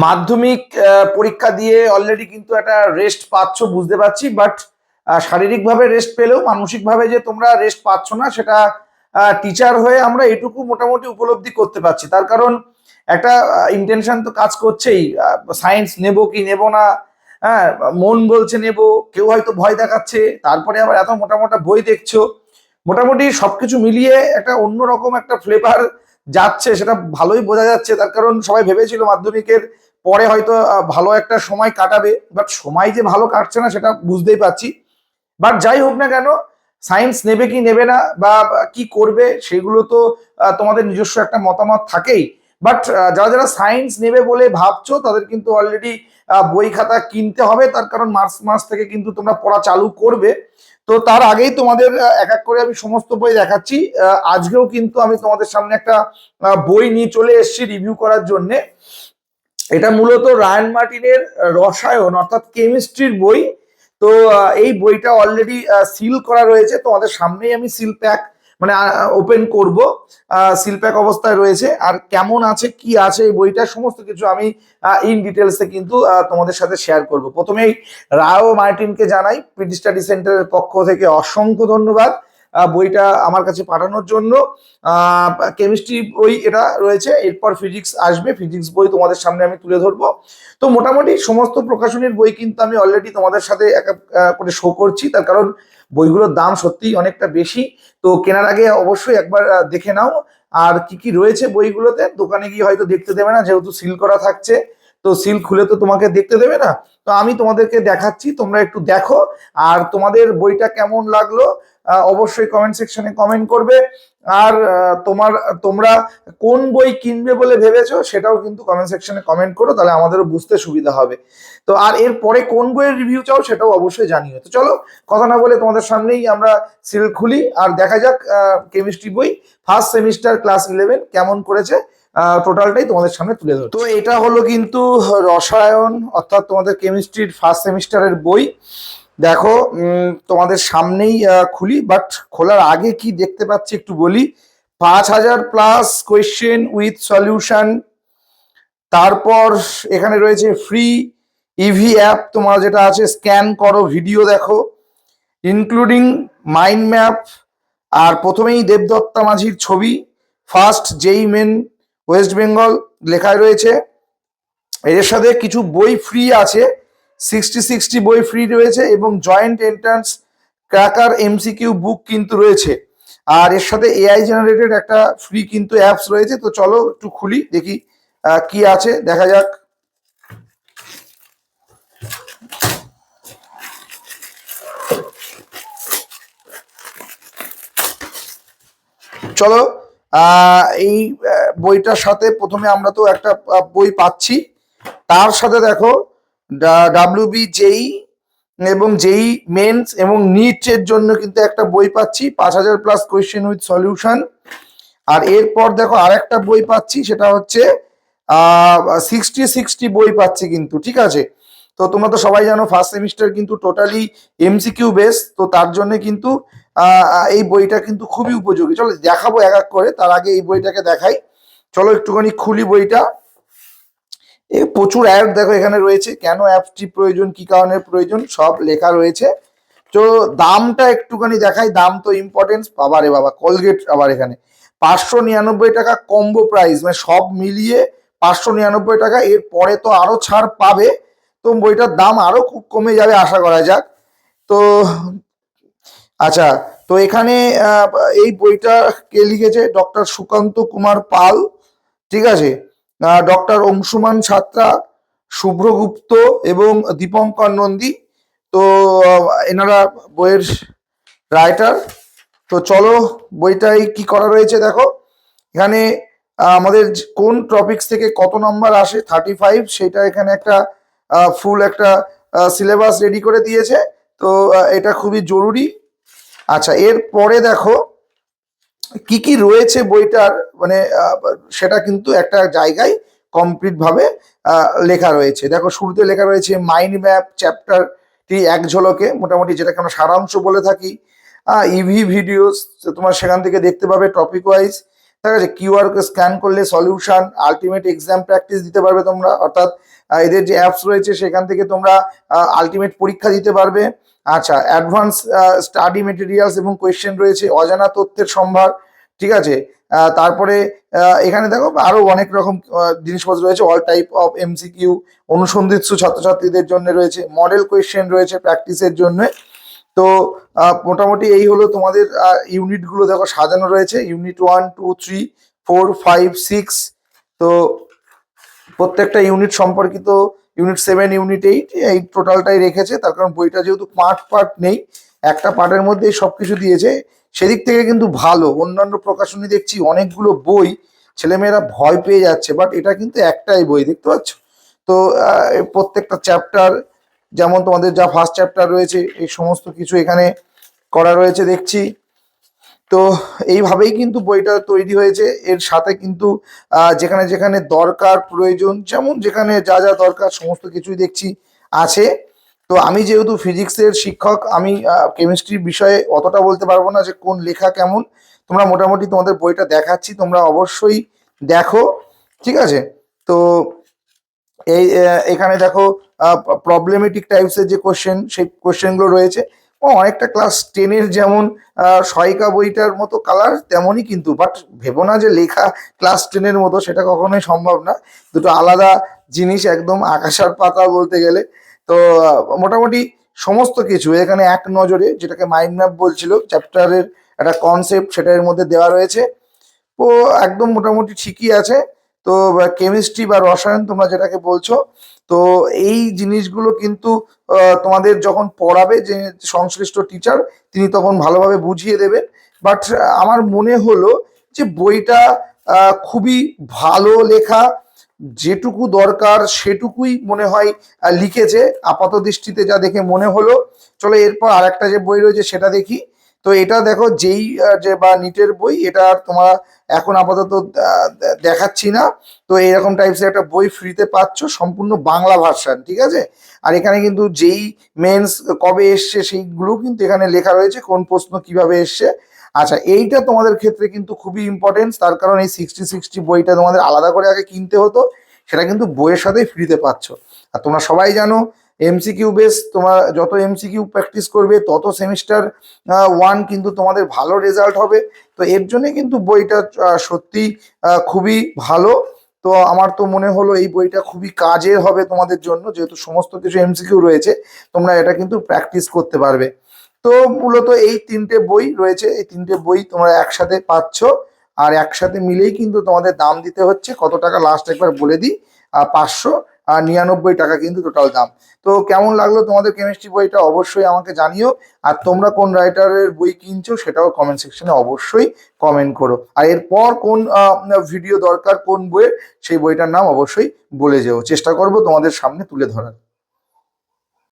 মাধ্যমিক পরীক্ষা দিয়ে অলরেডি কিন্তু একটা রেস্ট পাচ্ছ বুঝতে পারছি, বাট শারীরিকভাবে রেস্ট পেলেও মানসিকভাবে যে তোমরা রেস্ট পাচ্ছ না সেটা টিচার হয়ে আমরা এটুকু মোটামুটি উপলব্ধি করতে পারছি। তার কারণ একটা ইন্টেনশন তো কাজ করছেই, সায়েন্স নেব কি নেব না। হ্যাঁ, মন বলছে নেব, কেউ হয়তো ভয় দেখাচ্ছে, তারপরে আবার এত মোটা মোটা বই দেখছো। মোটামুটি সবকিছু মিলিয়ে একটা অন্যরকম একটা ফ্লেভার যাচ্ছে, সেটা ভালোই বোঝা যাচ্ছে। তার কারণ সবাই ভেবেছিল মাধ্যমিকের পরে হয়তো ভালো একটা সময় কাটাবে, বাট সময় যে ভালো কাটছে না সেটা বুঝতেই পারছি। বাট যাই হোক না কেন, সায়েন্স নেবে কি নেবে না বা কি করবে সেগুলো তো তোমাদের নিজস্ব একটা মতামত থাকেই। বাট যারা যারা সায়েন্স নেবে বলে ভাবছো তাদের কিন্তু অলরেডি বই খাতা কিনতে হবে, তার কারণ মার্চ মাস থেকে কিন্তু তোমরা পড়া চালু করবে। তো তার আগেই তোমাদের এক এক করে আমি সমস্ত বই দেখাচ্ছি। আজকেও কিন্তু আমি তোমাদের সামনে একটা বই নিয়ে চলে এসেছি রিভিউ করার জন্যে। এটা মূলত রায়ান মার্টিনের রসায়ন অর্থাৎ কেমিস্ট্রির বই। তো এই বইটা অলরেডি সিল করা রয়েছে, তোমাদের সামনেই আমি সিল প্যাক মানে ওপেন করব। সিল প্যাক অবস্থায় রয়েছে, আর কেমন আছে কি আছে এই বইটা সমস্ত কিছু আমি ইন ডিটেলসে কিন্তু তোমাদের সাথে শেয়ার করব। প্রথমেই রায় মার্টিনকে জানাই পিটি স্টাডি সেন্টারের পক্ষ থেকে অসংখ্য ধন্যবাদ বইটা আমার কাছে পাঠানোর জন্য। কেমিস্ট্রি বই এটা রয়েছে, এরপর ফিজিক্স আসবে, ফিজিক্স বই তোমাদের সামনে আমি তুলে ধরবো। তো মোটামুটি সমস্ত প্রকাশনীর বই কিন্তু আমি অলরেডি তোমাদের সাথে এক এক করে শো করছি, তার কারণ বইগুলোর দাম সত্যিই অনেকটা বেশি। তো কেনার আগে অবশ্যই একবার দেখে নাও আর কি কি রয়েছে বইগুলোতে। দোকানে গিয়ে হয়তো দেখতে দেবে না, যেহেতু সিল করা থাকছে, তো সিল খুলে তো তোমাকে দেখতে দেবে না। তো আমি তোমাদেরকে দেখাচ্ছি, তোমরা একটু দেখো। আর তোমাদের বইটা কেমন লাগলো অবশ্যই কমেন্ট সেকশনে কমেন্ট করবে। আর তোমরা কোন বই কিনবে বলে ভেবেছো সেটাও কিন্তু কমেন্ট সেকশনে কমেন্ট করো, তাহলে আমাদেরও বুঝতে সুবিধা হবে। তো আর এর পরে কোন বইয়ের রিভিউ চাও সেটাও অবশ্যই জানিও। তো চলো কথা না বলে তোমাদের সামনেই আমরা সিল খুলি আর দেখা যাক কেমিস্ট্রি বই ফার্স্ট সেমিস্টার ক্লাস 11 কেমন করেছে। টোটালটাই তোমাদের সামনে তুলে ধরো। তো এটা হলো কিন্তু রসায়ন অর্থাৎ তোমাদের কেমিস্ট্রির ফার্স্ট সেমিস্টারের বই। দেখো তোমাদের সামনেই খুলি, বাট খোলার আগে কি দেখতে পাচ্ছি একটু বলি। 5000+ কোয়েশ্চেন উইথ সলিউশন। তারপর এখানে রয়েছে ফ্রি ইভি অ্যাপ, তোমরা যেটা আছে স্ক্যান করো ভিডিও দেখো, ইনক্লুডিং মাইন্ড ম্যাপ। আর প্রথমেই দেবদত্তা মাঝির ছবি, ফার্স্ট যেই মেন ওয়েস্ট বেঙ্গল লেখায় রয়েছে। এর সাথে কিছু বই ফ্রি আছে, 60 বই ফ্রি রয়েছে এবং জয়েন্ট এন্ট্রান্স ক্র্যাকার এমসিকিউ বুক কিন্তু রয়েছে। আর এর সাথে এআই জেনারেটেড একটা ফ্রি কিন্তু অ্যাপস রয়েছে। তো চলো একটু খুলি দেখি কি আছে, দেখা যাক। চলো এই বইটার সাথে প্রথমে আমরা তো একটা বই পাচ্ছি, তার সাথে দেখো ডাব্লিউবি জেই এবং জেই মেন্স এবং নিটের জন্য কিন্তু একটা বই পাচ্ছি 5000+ কোয়েশ্চেন উইথ সলিউশন। আর এরপর দেখো আরেকটা বই পাচ্ছি, সেটা হচ্ছে 60 বই পাচ্ছি কিন্তু, ঠিক আছে। তো তোমরা তো সবাই জানো ফার্স্ট সেমিস্টার কিন্তু টোটালি এমসিকিউ বেস, তো তার জন্য কিন্তু এই বইটা কিন্তু খুবই উপযোগী। চলো দেখাবো এক এক করে, তার আগে এই বইটাকে দেখাই। চলো একটুখানি খুলি বইটা। প্রচুর অ্যাড দেখো এখানে রয়েছে, কেন অ্যাপটি প্রয়োজন, কি কারণে প্রয়োজন সব লেখা রয়েছে। তো দামটা একটুখানি দেখাই, দাম তো ইম্পর্টেন্স। বাবা রে বাবা, কলগেট আবার এখানে 599 টাকা কম্বো প্রাইস, মানে সব মিলিয়ে 599 টাকা। এর পরে তো আরো ছাড় পাবে, তো বইটার দাম আরো খুব কমে যাবে আশা করা যাক। তো আচ্ছা, তো এখানে এই বইটা কে লিখেছে, ডক্টর সুকান্ত কুমার পাল, ঠিক আছে। ডক্টর অংশুমান ছাত্রা, শুভ্রগুপ্ত এবং দীপঙ্কর নন্দী, তো এনারা বইয়ের রাইটার। তো চলো বইটাই কি করা রয়েছে দেখো। এখানে আমাদের কোন টপিকস থেকে কত নাম্বার আসে 35, সেটা এখানে একটা ফুল একটা সিলেবাস রেডি করে দিয়েছে। তো এটা খুবই জরুরি। আচ্ছা, এর পরে দেখো কি কি রয়েছে বইটার, মানে সেটা কিন্তু একটা জায়গায় কমপ্লিট ভাবে লেখা রয়েছে। দেখো শুরুতে লেখা রয়েছে মাইন্ড ম্যাপ চ্যাপ্টারটি এক ঝলকে, মোটামুটি যেটাকে আমরা সারাংশ বলে থাকি। ইভি ভিডিওস তোমার সেখান থেকে দেখতে পাবে টপিক ওয়াইজ। ঠিক আছে। কিউআর স্ক্যান করলে সলিউশন, আলটিমেট এক্সাম প্র্যাকটিস দিতে পারবে তোমরা, অর্থাৎ এদের যে অ্যাপস রয়েছে সেখান থেকে তোমরা আলটিমেট পরীক্ষা দিতে পারবে। আচ্ছা, অ্যাডভান্স স্টাডি মেটেরিয়ালস এবং কোয়েশ্চেন রয়েছে, অজানা তথ্যের সম্ভার, ঠিক আছে। তারপরে এখানে দেখো আরো অনেক রকম জিনিসপত্র রয়েছে, অল টাইপ অফ এমসিকিউ, অনুসন্ধিৎসু ছাত্রছাত্রীদের জন্য রয়েছে, মডেল কোয়েশ্চেন রয়েছে প্র্যাকটিসের জন্য। তো মোটামুটি এই হলো তোমাদের ইউনিটগুলো দেখো সাজানো রয়েছে, ইউনিট 1 2 3 4 5 6। তো প্রত্যেকটা ইউনিট সম্পর্কিত ইউনিট 7 ইউনিট 8 এই টোটালটাই রেখেছে, তার কারণ বইটা যেহেতু পার্ট নেই, একটা পার্টের মধ্যেই সবকিছু দিয়েছে, সেদিক থেকে কিন্তু ভালো। অন্যান্য প্রকাশনী দেখছি অনেকগুলো বই, ছেলেমেয়েরা ভয় পেয়ে যাচ্ছে, বাট এটা কিন্তু একটাই বই, দেখতে পাচ্ছ। তো প্রত্যেকটা চ্যাপ্টার, যেমন তোমাদের যা ফার্স্ট চ্যাপ্টার রয়েছে এই সমস্ত কিছু এখানে করা রয়েছে দেখছি। তো এইভাবেই কিন্তু বইটা তৈরি হয়েছে। এর সাথে কিন্তু যেখানে যেখানে দরকার প্রয়োজন, যেমন যেখানে যা যা দরকার সমস্ত কিছুই দেখছি আছে। তো আমি যেহেতু ফিজিক্সের শিক্ষক, আমি কেমিস্ট্রির বিষয়ে অতটা বলতে পারবো না যে কোন লেখা কেমন। তোমরা মোটামুটি তোমাদের বইটা দেখাচ্ছি, তোমরা অবশ্যই দেখো, ঠিক আছে। তো এই এখানে দেখো প্রবলেমেটিক টাইপসের যে কোশ্চেন, সেই কোশ্চেনগুলো রয়েছে। অনেকটা ক্লাস 10-এর যেমন সহায়িকা বইটার মতো কালার, তেমনই কিন্তু, বাট ভেবো না যে লেখা ক্লাস 10-এর মতো, সেটা কখনোই সম্ভব না। দুটো আলাদা জিনিস, একদম আকাশ আর পাতাল বলতে গেলে। তো মোটামুটি সমস্ত কিছু এখানে এক নজরে, যেটাকে মাইন্ড ম্যাপ বলছিল চ্যাপ্টারের একটা কনসেপ্ট, সেটা এর মধ্যে দেওয়া রয়েছে। তো একদম মোটামুটি ঠিকই আছে। তো কেমিস্ট্রি বা রসায়ন তোমরা যেটাকে বলছো, তো এই জিনিসগুলো কিন্তু তোমাদের যখন পড়াবে যে সংশ্লিষ্ট টিচার, তিনি তখন ভালোভাবে বুঝিয়ে দেবেন। বাট আমার মনে হলো যে বইটা খুবই ভালো লেখা, যেটুকু দরকার সেটুকুই মনে হয় লিখেছে আপাত দৃষ্টিতে, যা দেখে মনে হলো। চলো এরপর আর একটা যে বই রয়েছে সেটা দেখি। তো এটা দেখো যেই যে বা নিটের বই, এটা তোমরা এখন আপাতত দেখাচ্ছি না। তো এরকম টাইপসের একটা বই ফ্রিতে পাচ্ছ, সম্পূর্ণ বাংলা ভার্সান, ঠিক আছে। আর এখানে কিন্তু যেই মেন্স কবে এসছে সেইগুলো কিন্তু এখানে লেখা রয়েছে, কোন প্রশ্ন কিভাবে এসছে। আচ্ছা, এইটা তোমাদের ক্ষেত্রে কিন্তু খুবই ইম্পর্টেন্স, তার কারণ এই 60-60 বইটা তোমাদের আলাদা করে আগে কিনতে হতো, সেটা কিন্তু বইয়ের সাথেই ফ্রিতে পাচ্ছ। আর তোমরা সবাই জানো এমসিকিউ বেস, তোমরা যত এমসিকিউ প্র্যাকটিস করবে তত সেমিস্টার 1 কিন্তু তোমাদের ভালো রেজাল্ট হবে। তো এর জন্য কিন্তু বইটা সত্যি খুবই ভালো। তো আমার তো মনে হলো এই বইটা খুবই কাজের হবে তোমাদের জন্য, যেহেতু সমস্ত কিছু এমসিকিউ রয়েছে, তোমরা এটা কিন্তু প্র্যাকটিস করতে পারবে। তো মূলত এই 3টে বই রয়েছে, এই 3টে বই তোমরা একসাথে পাচ্ছ। আর একসাথে মিলেই কিন্তু তোমাদের দাম দিতে হচ্ছে কত টাকা, লাস্ট একবার বলে দিই, 599 টাকা কিন্তু টোটাল দাম। তো কেমন লাগলো তোমাদের কেমিস্ট্রি বইটা অবশ্যই আমাকে জানিও। আর তোমরা কোন রাইটারের বই কিনছো সেটাও কমেন্ট সেকশনে অবশ্যই কমেন্ট করো। আর এরপর কোন ভিডিও দরকার কোন বইয়ের, সেই বইটার নাম অবশ্যই বলে যেও, চেষ্টা করবো তোমাদের সামনে তুলে ধরার।